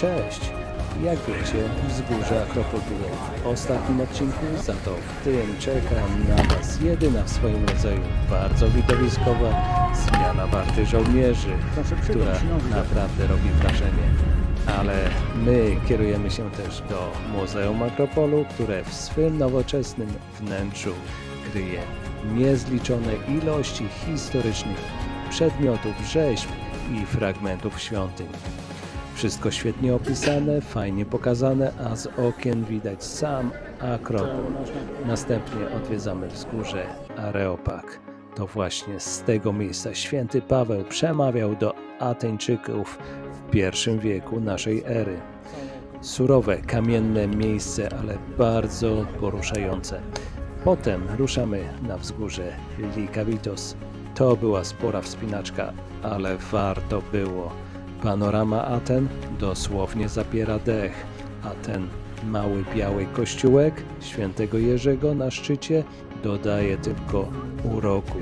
Cześć! Jak wiecie, wzgórze Akropoluje w ostatnim odcinku, za to w tym czeka na Was jedyna w swoim rodzaju bardzo widowiskowa zmiana warty żołnierzy, która naprawdę robi wrażenie. Ale my kierujemy się też do Muzeum Akropolu, które w swym nowoczesnym wnętrzu kryje niezliczone ilości historycznych przedmiotów, rzeźb i fragmentów świątyń. Wszystko świetnie opisane, fajnie pokazane, a z okien widać sam Akropol. Następnie odwiedzamy wzgórze Areopag. To właśnie z tego miejsca święty Paweł przemawiał do Ateńczyków w I wieku naszej ery. Surowe, kamienne miejsce, ale bardzo poruszające. Potem ruszamy na wzgórze Likavitos. To była spora wspinaczka, ale warto było. Panorama Aten dosłownie zapiera dech, a ten mały biały kościółek świętego Jerzego na szczycie dodaje tylko uroku.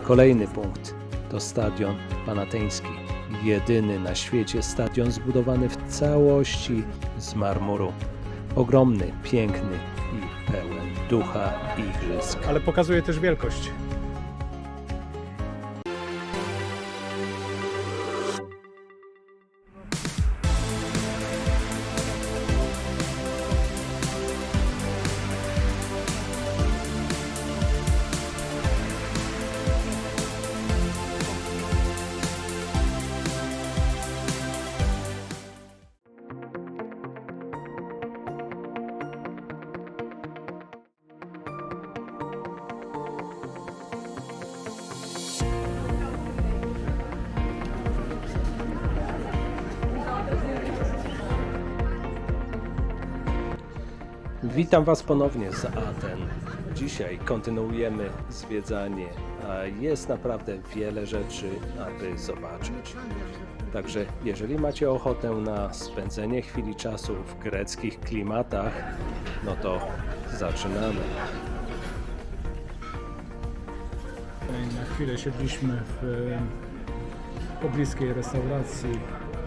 Kolejny punkt to stadion panateński. Jedyny na świecie stadion zbudowany w całości z marmuru. Ogromny, piękny i pełen ducha igrzysk. Ale pokazuje też wielkość. Witam Was ponownie z Aten. Dzisiaj kontynuujemy zwiedzanie, a jest naprawdę wiele rzeczy, aby zobaczyć. Także jeżeli macie ochotę na spędzenie chwili czasu w greckich klimatach, no to zaczynamy. Na chwilę siedliśmy w pobliskiej restauracji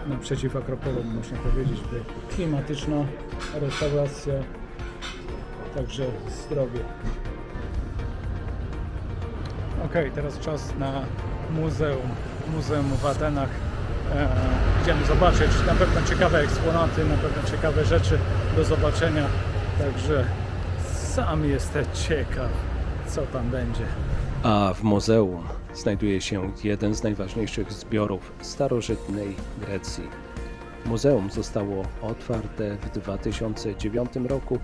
naprzeciw Akropolu, można powiedzieć, klimatyczna restauracja, także zdrowie. Ok, teraz czas na muzeum w Atenach. Idziemy zobaczyć na pewno ciekawe eksponaty, na pewno ciekawe rzeczy do zobaczenia, także sam jestem ciekaw, co tam będzie. A w muzeum znajduje się jeden z najważniejszych zbiorów starożytnej Grecji. Muzeum zostało otwarte w 2009 roku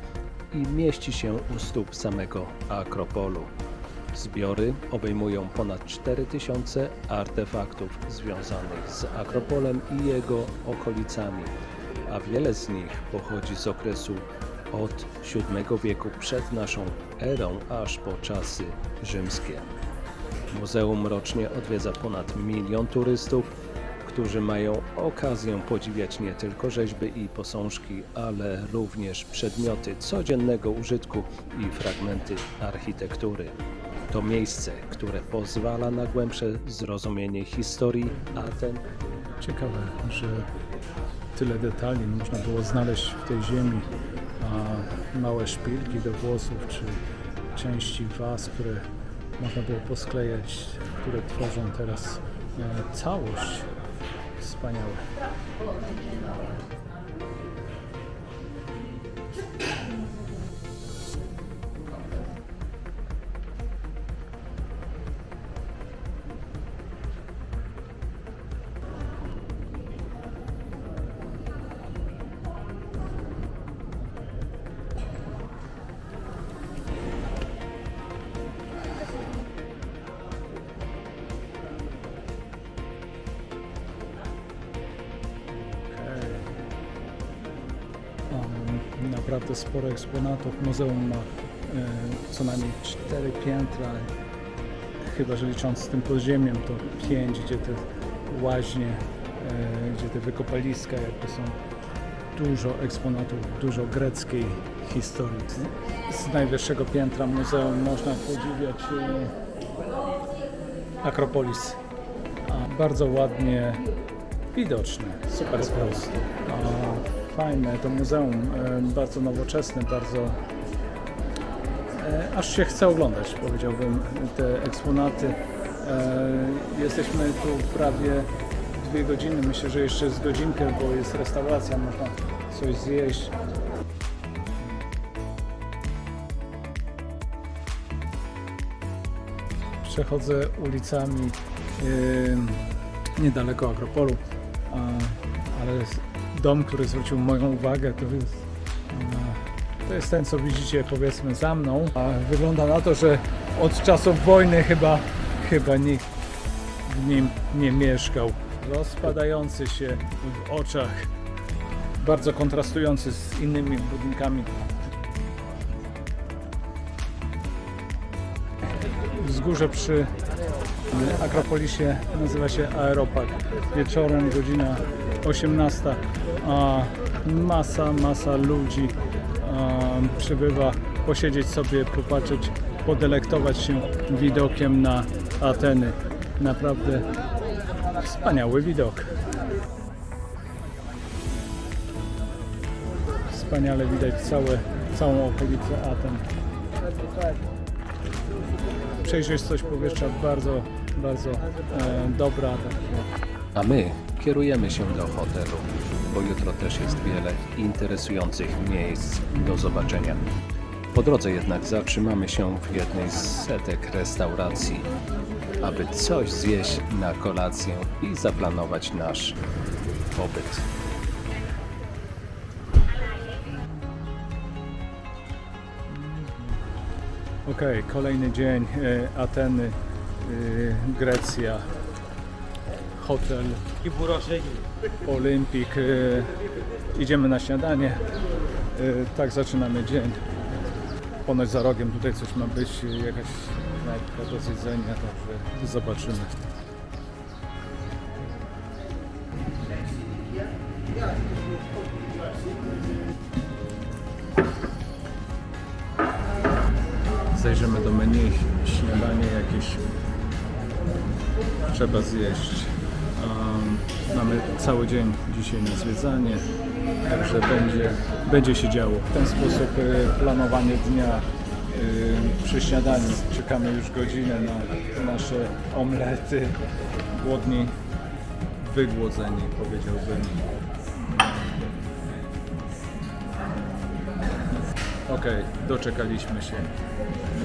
i mieści się u stóp samego Akropolu. Zbiory obejmują ponad 4000 artefaktów związanych z Akropolem i jego okolicami, a wiele z nich pochodzi z okresu od VII wieku przed naszą erą aż po czasy rzymskie. Muzeum rocznie odwiedza ponad 1 000 000 turystów, którzy mają okazję podziwiać nie tylko rzeźby i posążki, ale również przedmioty codziennego użytku i fragmenty architektury. To miejsce, które pozwala na głębsze zrozumienie historii Aten. Ciekawe, że tyle detali można było znaleźć w tej ziemi, a małe szpilki do włosów czy części was, które można było posklejać, które tworzą teraz całość. Wspaniałe. Naprawdę sporo eksponatów. Muzeum ma co najmniej 4 piętra, chyba że licząc z tym podziemiem to 5, gdzie te łaźnie, gdzie te wykopaliska jakby są. Dużo eksponatów, dużo greckiej historii. Z najwyższego piętra muzeum można podziwiać Akropolis. Bardzo ładnie widoczny, super sposób. fajne to muzeum, bardzo nowoczesne, bardzo aż się chce oglądać, powiedziałbym, te eksponaty. Jesteśmy tu prawie 2 godziny, myślę, że jeszcze z godzinkę, bo jest restauracja, można coś zjeść. Przechodzę ulicami niedaleko Akropolu, ale dom, który zwrócił moją uwagę, to jest ten, co widzicie, powiedzmy, za mną. Wygląda na to, że od czasów wojny chyba nikt w nim nie mieszkał. Rozpadający się w oczach, bardzo kontrastujący z innymi budynkami. Wzgórze przy Akropolisie nazywa się Aeropark. Wieczorem, godzina 18, a masa ludzi przybywa posiedzieć sobie, popatrzeć, podelektować się widokiem na Ateny. Naprawdę wspaniały widok. Wspaniale widać całą okolicę Aten. Przejrzystość powietrza bardzo dobra. A my kierujemy się do hotelu, bo jutro też jest wiele interesujących miejsc do zobaczenia. Po drodze jednak zatrzymamy się w jednej z setek restauracji, aby coś zjeść na kolację i zaplanować nasz pobyt. Okej, kolejny dzień, Ateny, Grecja, hotel, Olimpik, idziemy na śniadanie, tak zaczynamy dzień. Ponoć za rogiem tutaj coś ma być, jakaś knajpka do zjedzenia, także zobaczymy. Zajrzymy do menu, śniadanie jakieś trzeba zjeść. Mamy cały dzień dzisiaj na zwiedzanie, także będzie się działo. W ten sposób planowanie dnia przy śniadaniu. Czekamy już godzinę na nasze omlety. Głodni, wygłodzeni, powiedziałbym. Okej, doczekaliśmy się.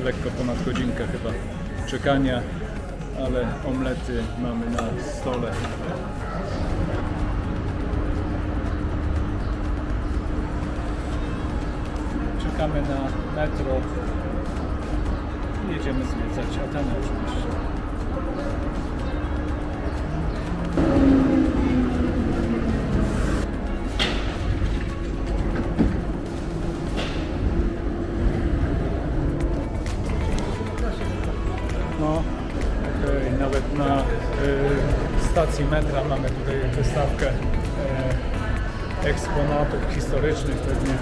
Lekko ponad godzinkę chyba czekania, ale omlety mamy na stole. Czekamy na metro i jedziemy zwiedzać Ateny oczywiście. No, nawet na stacji metra mamy tutaj wystawkę eksponatów historycznych, pewnie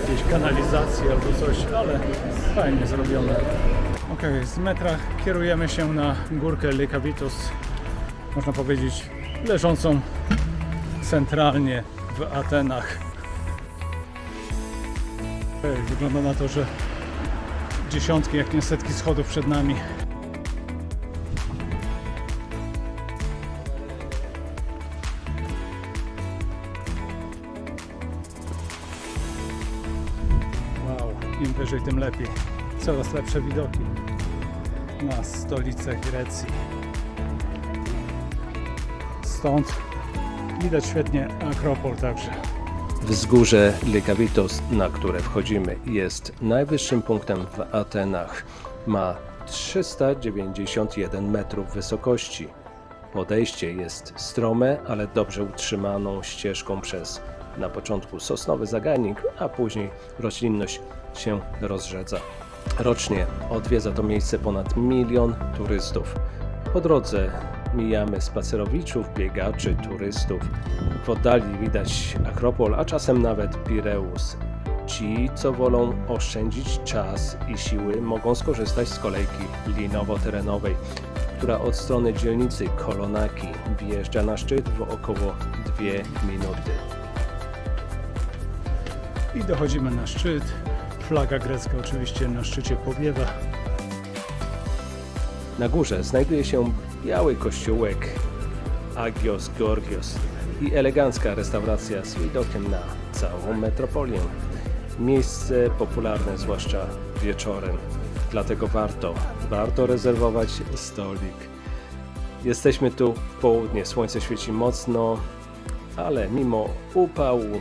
jakieś kanalizacje albo coś, ale fajnie zrobione. Z metra kierujemy się na górkę Lykavitos, można powiedzieć leżącą centralnie w Atenach. Wygląda na to, że dziesiątki, jak nie setki schodów przed nami. Im wyżej, tym lepiej. Coraz lepsze widoki na stolicę Grecji. Stąd widać świetnie Akropol także. Wzgórze Lykavitos, na które wchodzimy, jest najwyższym punktem w Atenach. Ma 391 metrów wysokości. Podejście jest strome, ale dobrze utrzymaną ścieżką przez na początku sosnowy zagajnik, a później roślinność się rozrzedza. Rocznie odwiedza to miejsce ponad 1 milion turystów. Po drodze mijamy spacerowiczów, biegaczy, turystów. W oddali widać Akropol, a czasem nawet Pireus. Ci, co wolą oszczędzić czas i siły, mogą skorzystać z kolejki linowo-terenowej, która od strony dzielnicy Kolonaki wjeżdża na szczyt w około 2 minuty. i dochodzimy na szczyt. Flaga grecka oczywiście na szczycie powiewa. Na górze znajduje się biały kościółek Agios Georgios i elegancka restauracja z widokiem na całą metropolię. Miejsce popularne zwłaszcza wieczorem, dlatego warto rezerwować stolik. Jesteśmy tu w południe, słońce świeci mocno, ale mimo upału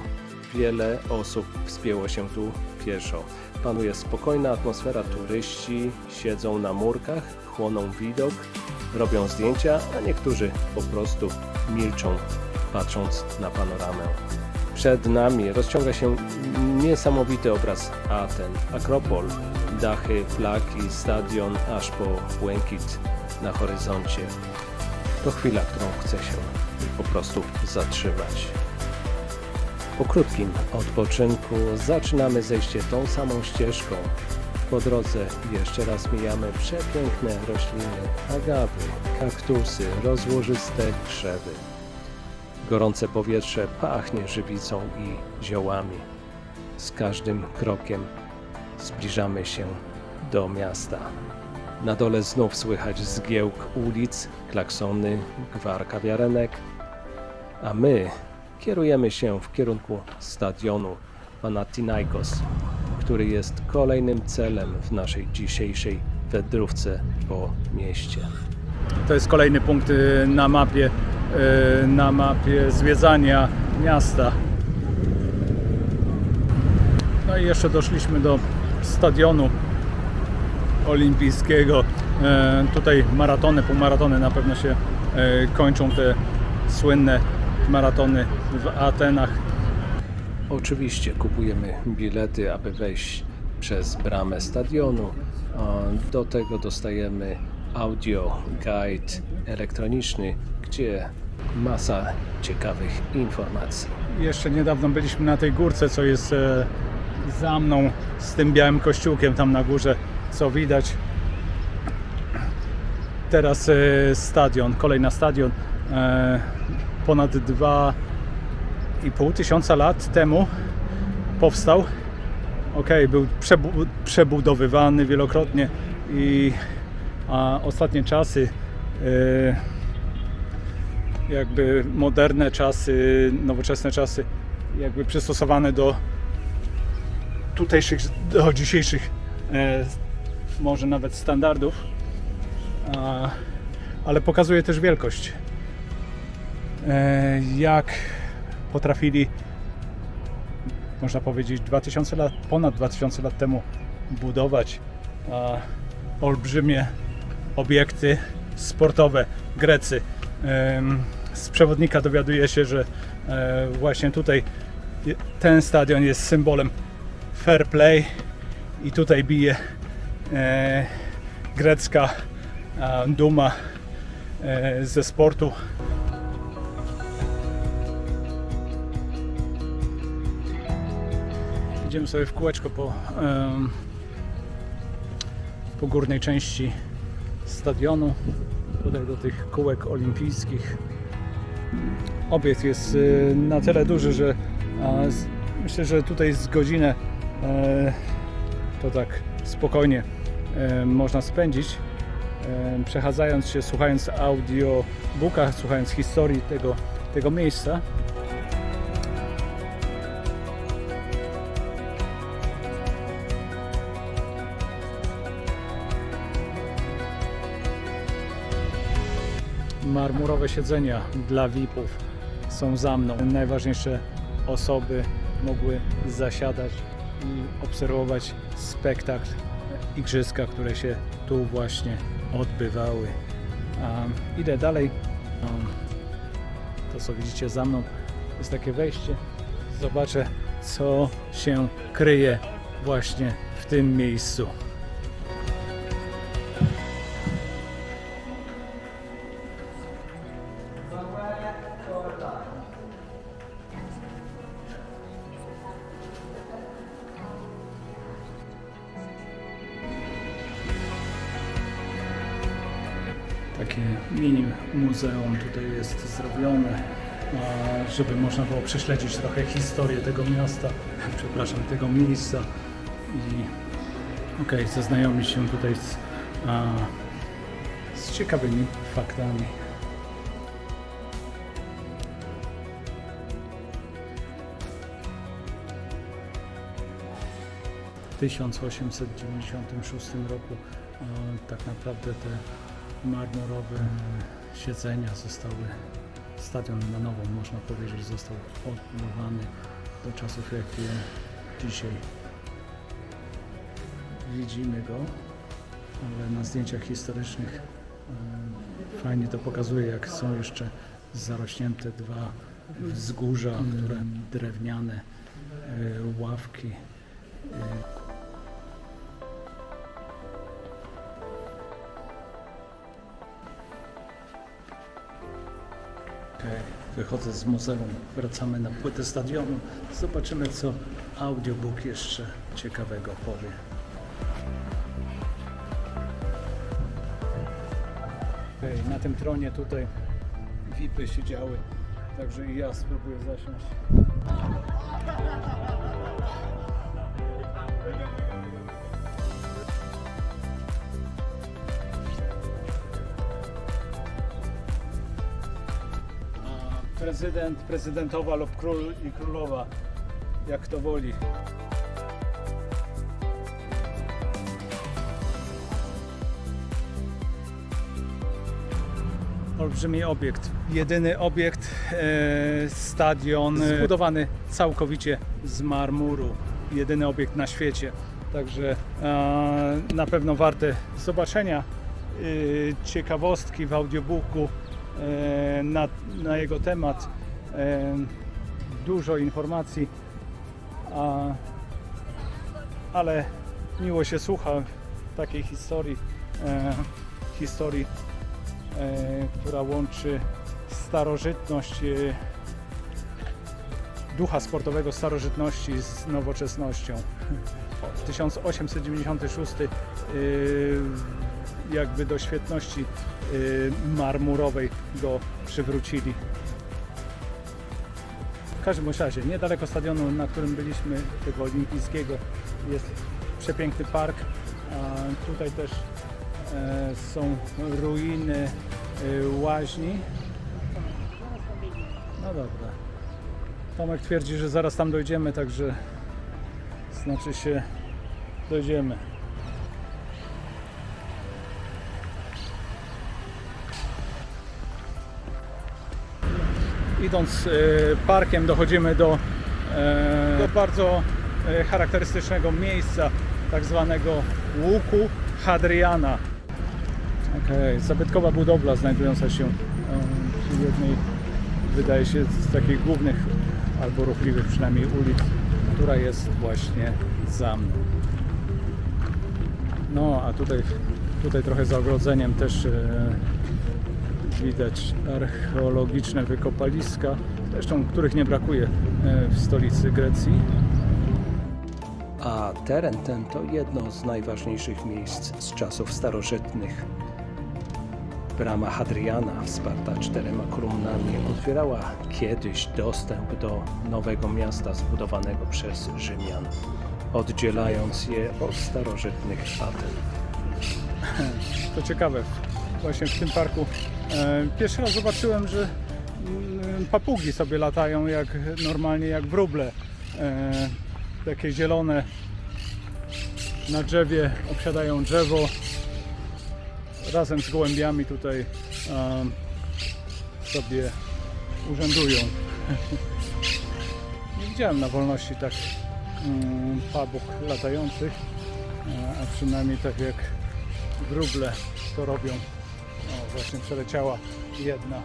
wiele osób wspięło się tu pieszo. Panuje spokojna atmosfera, turyści siedzą na murkach, chłoną widok, robią zdjęcia, a niektórzy po prostu milczą, patrząc na panoramę. Przed nami rozciąga się niesamowity obraz Aten, Akropol, dachy, flagi, stadion, aż po błękit na horyzoncie. To chwila, którą chce się po prostu zatrzymać. Po krótkim odpoczynku zaczynamy zejście tą samą ścieżką. Po drodze jeszcze raz mijamy przepiękne rośliny, agawy, kaktusy, rozłożyste krzewy. Gorące powietrze pachnie żywicą i ziołami. Z każdym krokiem zbliżamy się do miasta. Na dole znów słychać zgiełk ulic, klaksony, gwar kawiarenek, a my kierujemy się w kierunku stadionu Panathinaikos, który jest kolejnym celem w naszej dzisiejszej wędrówce po mieście. To jest kolejny punkt na mapie zwiedzania miasta. No i jeszcze doszliśmy do stadionu olimpijskiego. Tutaj maratony, półmaratony na pewno się kończą, te słynne maratony w Atenach. Oczywiście kupujemy bilety, aby wejść przez bramę stadionu. Do tego dostajemy audio guide elektroniczny, gdzie masa ciekawych informacji. Jeszcze niedawno byliśmy na tej górce, co jest za mną, z tym białym kościółkiem tam na górze, co widać. Teraz stadion, kolejny stadion. Ponad 2,5 tysiąca lat temu powstał. Był przebudowywany wielokrotnie a ostatnie czasy, jakby moderne czasy, nowoczesne czasy, jakby przystosowane do tutejszych, do dzisiejszych może nawet standardów, ale pokazuje też wielkość. Jak potrafili, można powiedzieć, ponad 2000 lat temu budować olbrzymie obiekty sportowe Grecy. Z przewodnika dowiaduje się, że właśnie tutaj ten stadion jest symbolem fair play i tutaj bije grecka duma ze sportu. Idziemy sobie w kółeczko po górnej części stadionu, tutaj do tych kółek olimpijskich. Obiekt jest na tyle duży, że myślę, że tutaj z godzinę to tak spokojnie można spędzić, przechadzając się, słuchając audiobooka, słuchając historii tego miejsca. Marmurowe siedzenia dla VIP-ów są za mną. Najważniejsze osoby mogły zasiadać i obserwować spektakl, igrzyska, które się tu właśnie odbywały. Idę dalej. To, co widzicie za mną, jest takie wejście. Zobaczę, co się kryje właśnie w tym miejscu. Takie mini muzeum tutaj jest zrobione. żeby można było prześledzić trochę historię tego miasta, przepraszam, tego miejsca i zaznajomić się tutaj z ciekawymi faktami. W 1896 roku tak naprawdę te marmurowe siedzenia zostały, stadion na nowo można powiedzieć został odbudowany do czasów jakie dzisiaj widzimy go, ale na zdjęciach historycznych fajnie to pokazuje, jak są jeszcze zarośnięte dwa wzgórza, które drewniane ławki. Wychodzę z muzeum, wracamy na płytę stadionu, zobaczymy, co audiobook jeszcze ciekawego powie. Na tym tronie tutaj VIP-y siedziały, także i ja spróbuję zasiąść. Prezydent, prezydentowa lub król i królowa, jak kto woli. Olbrzymi obiekt, jedyny obiekt, stadion zbudowany całkowicie z marmuru, jedyny obiekt na świecie, także na pewno warte zobaczenia. Ciekawostki w audiobooku na jego temat, dużo informacji, ale miło się słucha takiej historii, która łączy starożytność, ducha sportowego starożytności z nowoczesnością. 1896 jakby do świetności marmurowej go przywrócili. W każdym razie, niedaleko stadionu, na którym byliśmy, tego olimpijskiego, jest przepiękny park. Tutaj też są ruiny łaźni. No dobra. Tomek twierdzi, że zaraz tam dojdziemy, także znaczy się dojdziemy. Idąc parkiem dochodzimy do bardzo charakterystycznego miejsca, tak zwanego łuku Hadriana. Zabytkowa budowla znajdująca się przy jednej, wydaje się, z takich głównych albo ruchliwych przynajmniej ulic, która jest właśnie za mną. No a tutaj trochę za ogrodzeniem też widać archeologiczne wykopaliska, zresztą których nie brakuje w stolicy Grecji. A teren ten to jedno z najważniejszych miejsc z czasów starożytnych. Brama Hadriana, wsparta 4 kolumnami, otwierała kiedyś dostęp do nowego miasta zbudowanego przez Rzymian, oddzielając je od starożytnych Aten. To ciekawe, właśnie w tym parku pierwszy raz zobaczyłem, że papugi sobie latają normalnie jak wróble, takie zielone, na drzewie, obsiadają drzewo, razem z gołębiami tutaj sobie urzędują. Nie widziałem na wolności tak papug latających, a przynajmniej tak jak wróble to robią. O, właśnie przeleciała jedna.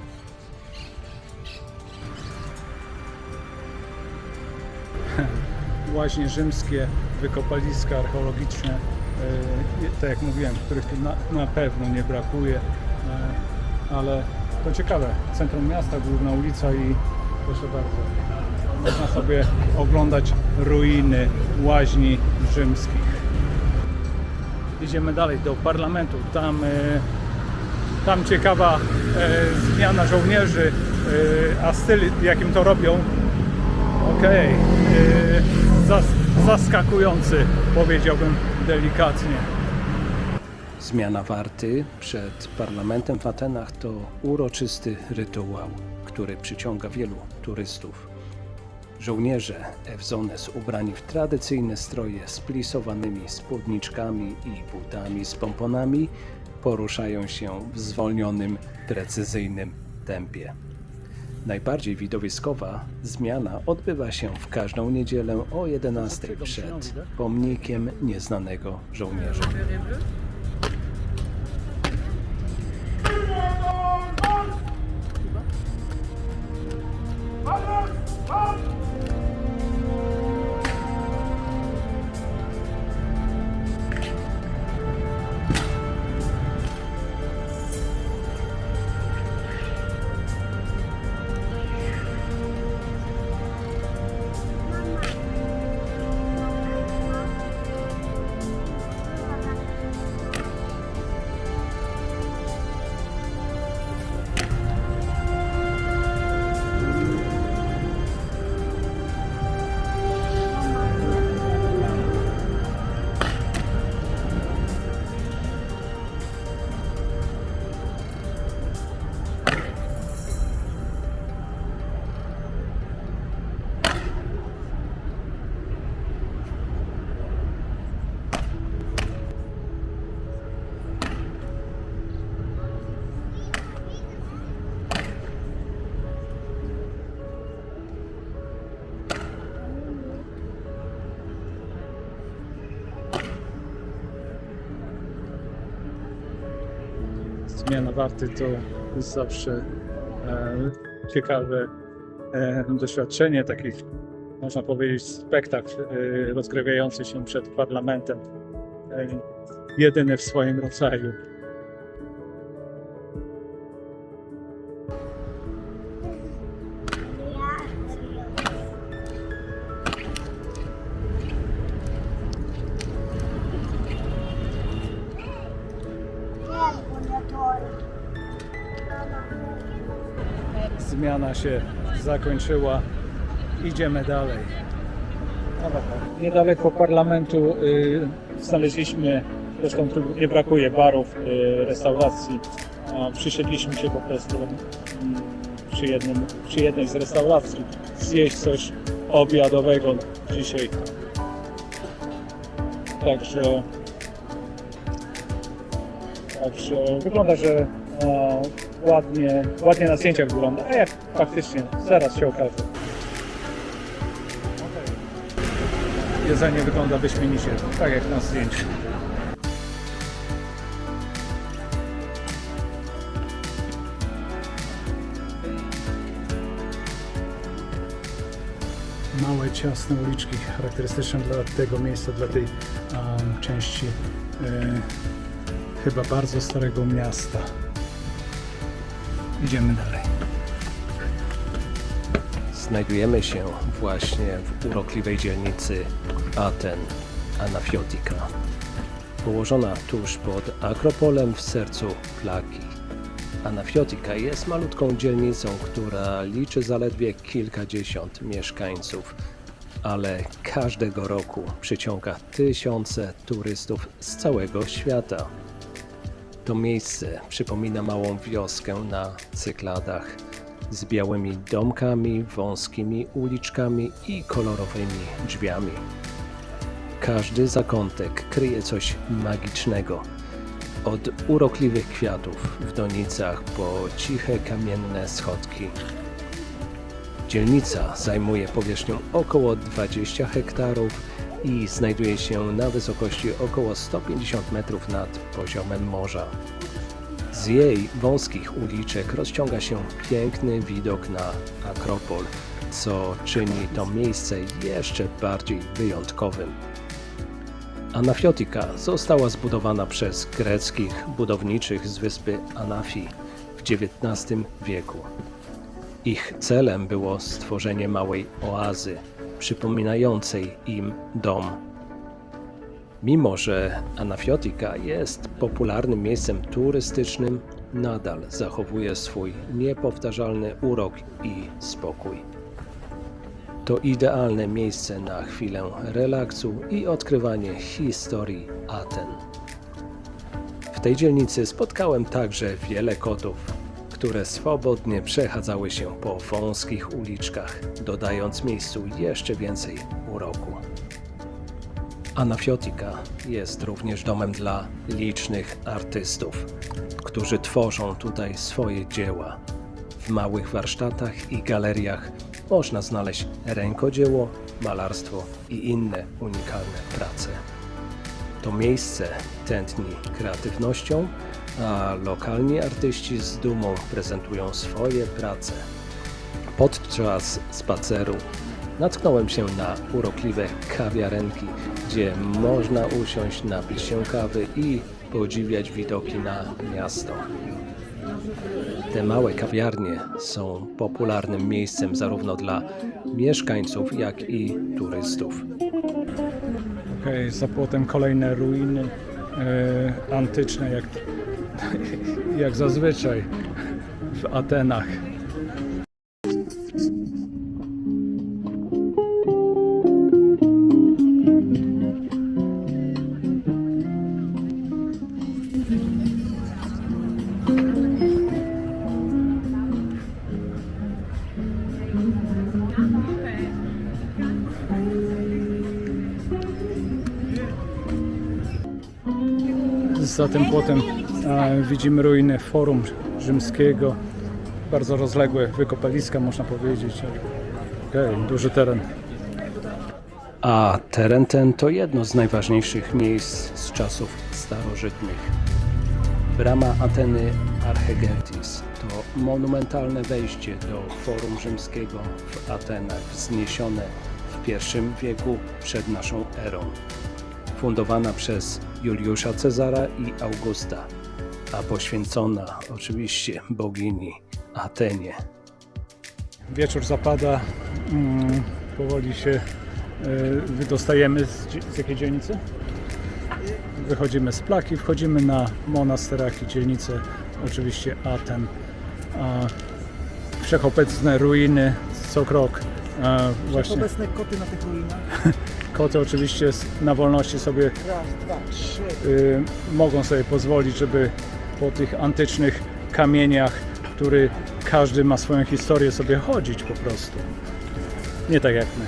Łaźnie rzymskie, wykopaliska archeologiczne, tak jak mówiłem, których tu na pewno nie brakuje, ale to ciekawe, centrum miasta, główna ulica i proszę bardzo, można sobie oglądać ruiny łaźni rzymskich. Idziemy dalej do parlamentu, tam Tam ciekawa zmiana żołnierzy, a styl jakim to robią, okej, zaskakujący, powiedziałbym delikatnie. Zmiana warty przed parlamentem w Atenach to uroczysty rytuał, który przyciąga wielu turystów. Żołnierze Ewzones ubrani w tradycyjne stroje z plisowanymi spódniczkami i butami z pomponami poruszają się w zwolnionym, precyzyjnym tempie. Najbardziej widowiskowa zmiana odbywa się w każdą niedzielę o 11 przed pomnikiem nieznanego żołnierza. Zmiana warty to jest zawsze ciekawe doświadczenie, taki, można powiedzieć, spektakl rozgrywający się przed parlamentem, jedyny w swoim rodzaju. Zmiana się zakończyła, idziemy dalej. Niedaleko parlamentu znaleźliśmy, zresztą tu nie brakuje barów, restauracji. Przysiedliśmy się po prostu przy jednej z restauracji zjeść coś obiadowego dzisiaj. Także wygląda, że ładnie na zdjęciach wygląda, a jak faktycznie, zaraz się okaże. Jedzenie wygląda wyśmienicie, tak jak na zdjęciu. Małe, ciasne uliczki charakterystyczne dla tego miejsca, dla tej części chyba bardzo starego miasta. Idziemy dalej. Znajdujemy się właśnie w urokliwej dzielnicy Aten, Anafiotika. Położona tuż pod Akropolem w sercu Flaki. Anafiotika jest malutką dzielnicą, która liczy zaledwie kilkadziesiąt mieszkańców, ale każdego roku przyciąga tysiące turystów z całego świata. To miejsce przypomina małą wioskę na Cykladach z białymi domkami, wąskimi uliczkami i kolorowymi drzwiami. Każdy zakątek kryje coś magicznego. Od urokliwych kwiatów w donicach po ciche kamienne schodki. Dzielnica zajmuje powierzchnią około 20 hektarów i znajduje się na wysokości około 150 metrów nad poziomem morza. Z jej wąskich uliczek rozciąga się piękny widok na Akropol, co czyni to miejsce jeszcze bardziej wyjątkowym. Anafiotika została zbudowana przez greckich budowniczych z wyspy Anafi w XIX wieku. Ich celem było stworzenie małej oazy, przypominającej im dom. Mimo że Anafiotika jest popularnym miejscem turystycznym, nadal zachowuje swój niepowtarzalny urok i spokój. To idealne miejsce na chwilę relaksu i odkrywanie historii Aten. W tej dzielnicy spotkałem także wiele kotów, które swobodnie przechadzały się po wąskich uliczkach, dodając miejscu jeszcze więcej uroku. Anafiotika jest również domem dla licznych artystów, którzy tworzą tutaj swoje dzieła. W małych warsztatach i galeriach można znaleźć rękodzieło, malarstwo i inne unikalne prace. To miejsce tętni kreatywnością, a lokalni artyści z dumą prezentują swoje prace. Podczas spaceru natknąłem się na urokliwe kawiarenki, gdzie można usiąść, napić się kawy i podziwiać widoki na miasto. Te małe kawiarnie są popularnym miejscem zarówno dla mieszkańców, jak i turystów. Okej, za płotem kolejne ruiny antyczne, jak zazwyczaj w Atenach. Za tym płotem widzimy ruiny Forum Rzymskiego, bardzo rozległe wykopaliska, można powiedzieć. Okej, duży teren. A teren ten to jedno z najważniejszych miejsc z czasów starożytnych. Brama Ateny Archegetis to monumentalne wejście do Forum Rzymskiego w Atenach, wzniesione w I wieku przed naszą erą. Fundowana przez Juliusza Cezara i Augusta, a poświęcona oczywiście bogini Atenie. Wieczór zapada, powoli się wydostajemy z jakiej dzielnicy? Wychodzimy z Plaki, wchodzimy na Monastyraki, dzielnicę oczywiście Aten. Wszechobecne ruiny co krok. Właśnie. Obecne koty na tych ruinach. Koty oczywiście na wolności sobie Raz, dwa, trzy. mogą sobie pozwolić, żeby po tych antycznych kamieniach, który każdy ma swoją historię, sobie chodzić po prostu. Nie tak jak my.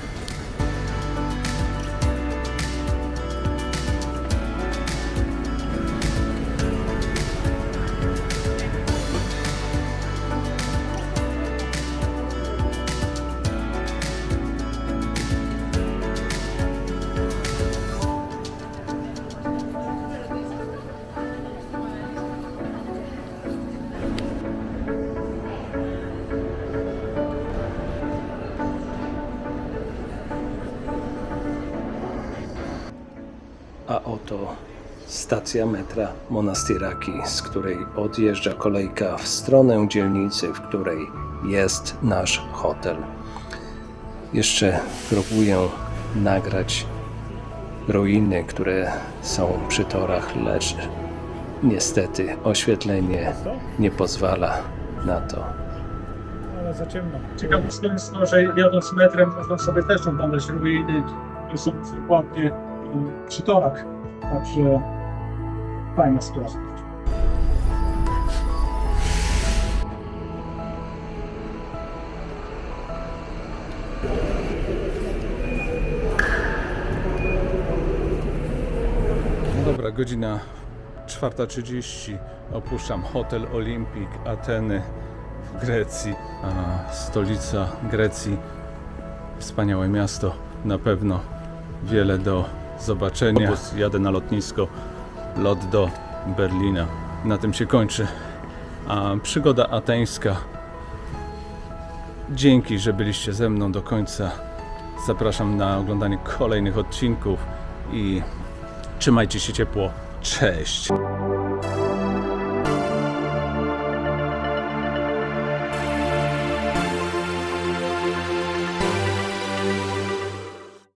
A oto stacja metra Monastyraki, z której odjeżdża kolejka w stronę dzielnicy, w której jest nasz hotel. Jeszcze próbuję nagrać ruiny, które są przy torach, lecz niestety oświetlenie nie pozwala na to. Ale za ciemno. Ciekawostka jest to, że jadąc metrem można sobie też oglądać ruiny, które są dokładnie przy torach. Także fajna sprawa. No dobra, godzina 4:30. Opuszczam hotel Olimpik Ateny w Grecji. Stolica Grecji. Wspaniałe miasto. Na pewno wiele do zobaczenia. Jadę na lotnisko. Lot do Berlina. Na tym się kończy przygoda ateńska. Dzięki, że byliście ze mną do końca. Zapraszam na oglądanie kolejnych odcinków i trzymajcie się ciepło. Cześć!